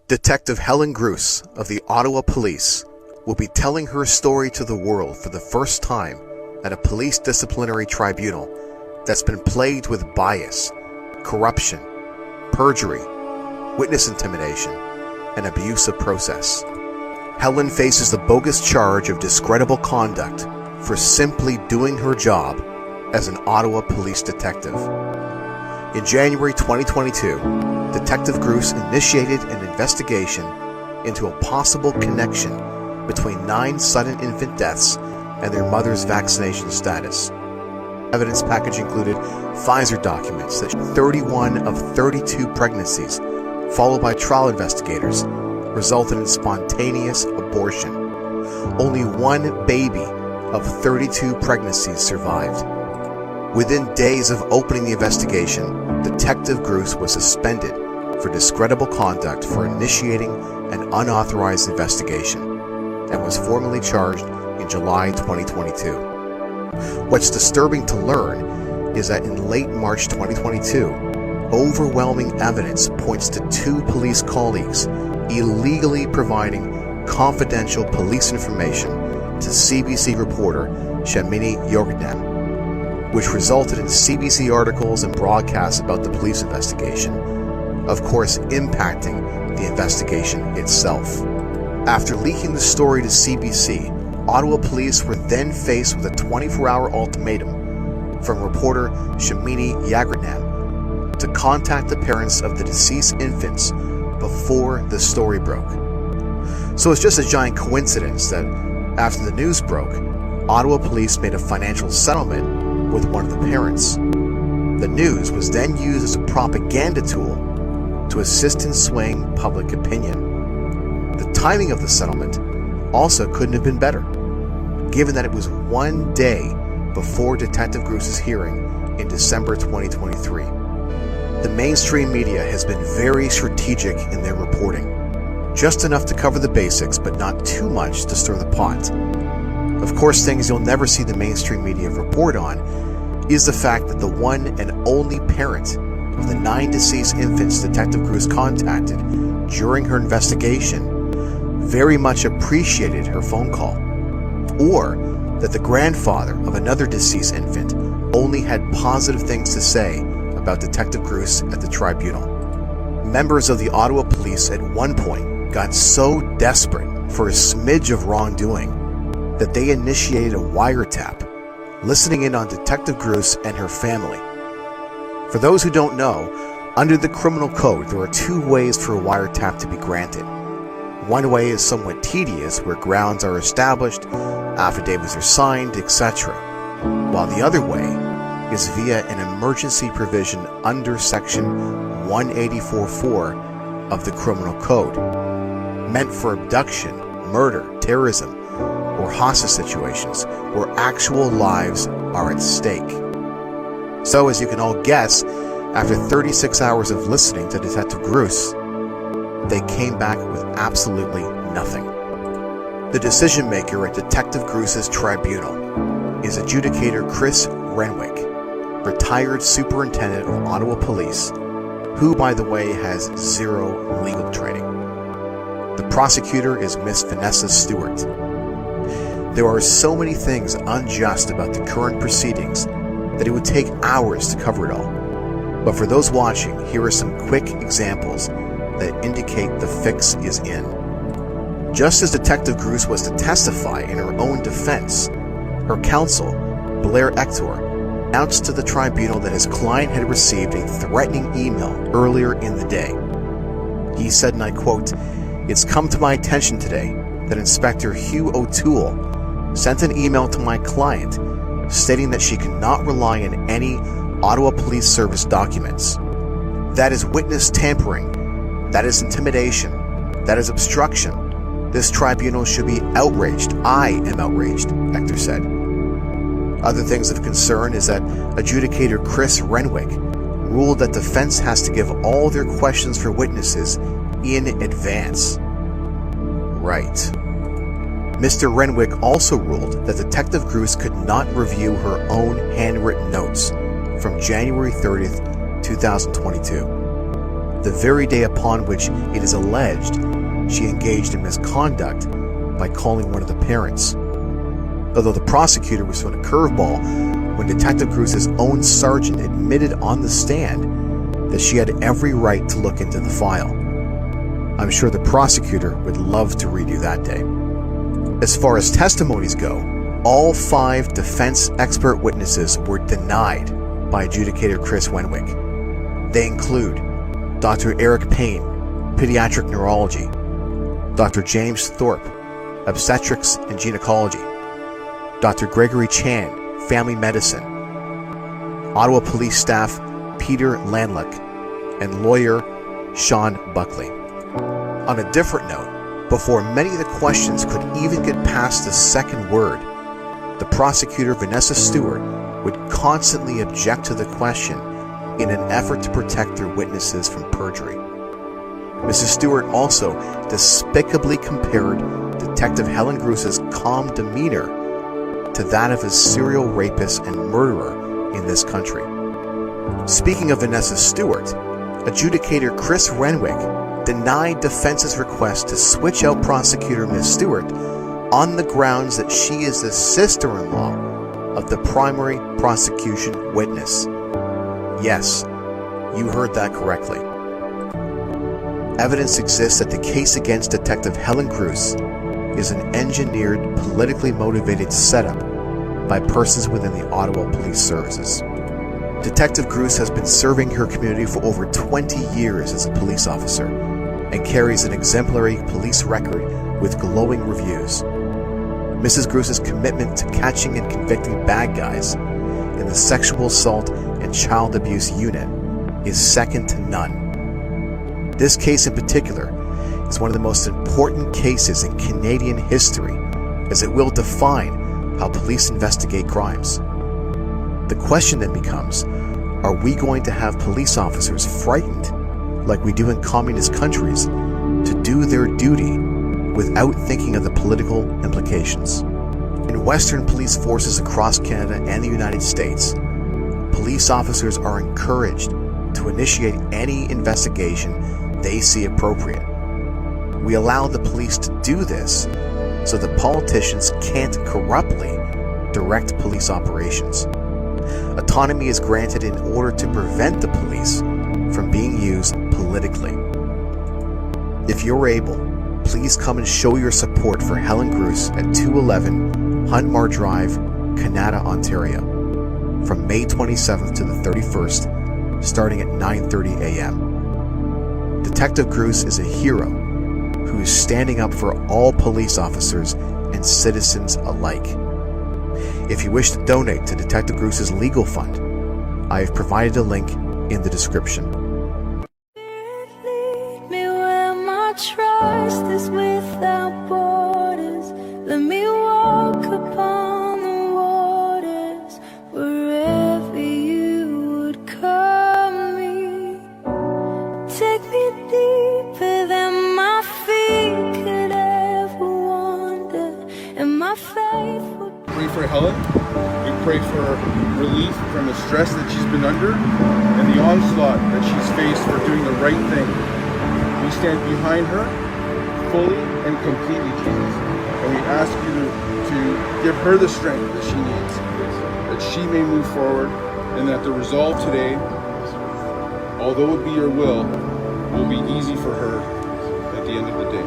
Detective Helen Grus of the Ottawa Police will be telling her story to the world for the first time at a police disciplinary tribunal that's been plagued with bias, corruption, perjury, witness intimidation, and abuse of process. Helen faces the bogus charge of discreditable conduct for simply doing her job as an Ottawa police detective. In January 2022, Detective Grus initiated an investigation into a possible connection between 9 sudden infant deaths and their mother's vaccination status. Evidence package included Pfizer documents that 31 of 32 pregnancies, followed by trial investigators, resulted in spontaneous abortion. Only one baby of 32 pregnancies survived. Within days of opening the investigation, Detective Grus was suspended for discreditable conduct for initiating an unauthorized investigation and was formally charged in July 2022. What's disturbing to learn is that in late March 2022, overwhelming evidence points to 2 police colleagues illegally providing confidential police information to CBC reporter Shamini Yorgnam, which resulted in CBC articles and broadcasts about the police investigation, of course impacting the investigation itself. After leaking the story to CBC, Ottawa police were then faced with a 24-hour ultimatum from reporter Shamini Yorgnam to contact the parents of the deceased infants before the story broke. So it's just a giant coincidence that after the news broke, Ottawa police made a financial settlement with one of the parents. The news was then used as a propaganda tool to assist in swaying public opinion. The timing of the settlement also couldn't have been better, given that it was one day before Detective Grus's hearing in December 2023. The mainstream media has been very strategic in their reporting, just enough to cover the basics but not too much to stir the pot. Of course, things you'll never see the mainstream media report on is the fact that the one and only parent of the 9 deceased infants Detective Grus contacted during her investigation very much appreciated her phone call, or that the grandfather of another deceased infant only had positive things to say about Detective Grus at the tribunal. Members of the Ottawa police at one point got so desperate for a smidge of wrongdoing that they initiated a wiretap, listening in on Detective Grus and her family. For those who don't know, under the criminal code, there are 2 ways for a wiretap to be granted. One way is somewhat tedious, where grounds are established, affidavits are signed, etc., while the other way is via an emergency provision under Section 184.4 of the criminal code, meant for abduction, murder, terrorism, or hostage situations where actual lives are at stake. So, as you can all guess, after 36 hours of listening to Detective Grus, they came back with absolutely nothing. The decision maker at Detective Grus's tribunal is adjudicator Chris Renwick, retired superintendent of Ottawa Police, who, by the way, has 0 legal training. The prosecutor is Miss Vanessa Stewart. There are so many things unjust about the current proceedings that it would take hours to cover it all. But for those watching, here are some quick examples that indicate the fix is in. Just as Detective Grus was to testify in her own defense, her counsel, Blair Ector, announced to the tribunal that his client had received a threatening email earlier in the day. He said, and I quote, "It's come to my attention today that Inspector Hugh O'Toole sent an email to my client stating that she cannot rely on any Ottawa Police Service documents. That is witness tampering. That is intimidation. That is obstruction. This tribunal should be outraged. I am outraged," Ector said. Other things of concern is that adjudicator Chris Renwick ruled that defense has to give all their questions for witnesses in advance. Right. Mr. Renwick also ruled that Detective Grus could not review her own handwritten notes from January 30th, 2022. the very day upon which it is alleged she engaged in misconduct by calling one of the parents. Although the prosecutor was thrown a curveball when Detective Grus's own sergeant admitted on the stand that she had every right to look into the file. I'm sure the prosecutor would love to read you that day. As far as testimonies go, all 5 defense expert witnesses were denied by adjudicator Chris Wenwick. They include Dr. Eric Payne, pediatric neurology, Dr. James Thorpe, obstetrics and gynecology, Dr. Gregory Chan, family medicine, Ottawa Police Staff Peter Landluck, and lawyer Sean Buckley. On a different note, before many of the questions could even get past the second word, the prosecutor Vanessa Stewart would constantly object to the question in an effort to protect their witnesses from perjury. Mrs. Stewart also despicably compared Detective Helen Grus's calm demeanor to that of a serial rapist and murderer in this country. Speaking of Vanessa Stewart, adjudicator Chris Renwick denied defense's request to switch out prosecutor Ms. Stewart on the grounds that she is the sister-in-law of the primary prosecution witness. Yes, you heard that correctly. Evidence exists that the case against Detective Helen Grus is an engineered, politically motivated setup by persons within the Ottawa Police Services. Detective Grus has been serving her community for over 20 years as a police officer and carries an exemplary police record with glowing reviews. Mrs. Grus's commitment to catching and convicting bad guys in the sexual assault and child abuse unit is second to none. This case in particular is one of the most important cases in Canadian history, as it will define how police investigate crimes. The question then becomes, are we going to have police officers frightened, like we do in communist countries, to do their duty without thinking of the political implications? In Western police forces across Canada and the United States, police officers are encouraged to initiate any investigation they see appropriate. We allow the police to do this so that politicians can't corruptly direct police operations. Autonomy is granted in order to prevent the police from being used politically. If you're able, please come and show your support for Helen Grus at 211 Huntmar Drive, Canada, Ontario, from May 27th to the 31st, starting at 9:30 a.m. Detective Grus is a hero who is standing up for all police officers and citizens alike. If you wish to donate to Detective Grus's legal fund, I have provided a link in the description. Lead me where my trust is without borders. Let me walk upon the waters wherever you would call me. Take me deeper than my feet could ever wander, and my faith would pray for Helen. We pray for relief from the stress that she's been under and the onslaught that she's faced for doing the right thing. We stand behind her fully and completely, Jesus. And we ask you to give her the strength that she needs, that she may move forward, and that the resolve today, although it be your will be easy for her at the end of the day.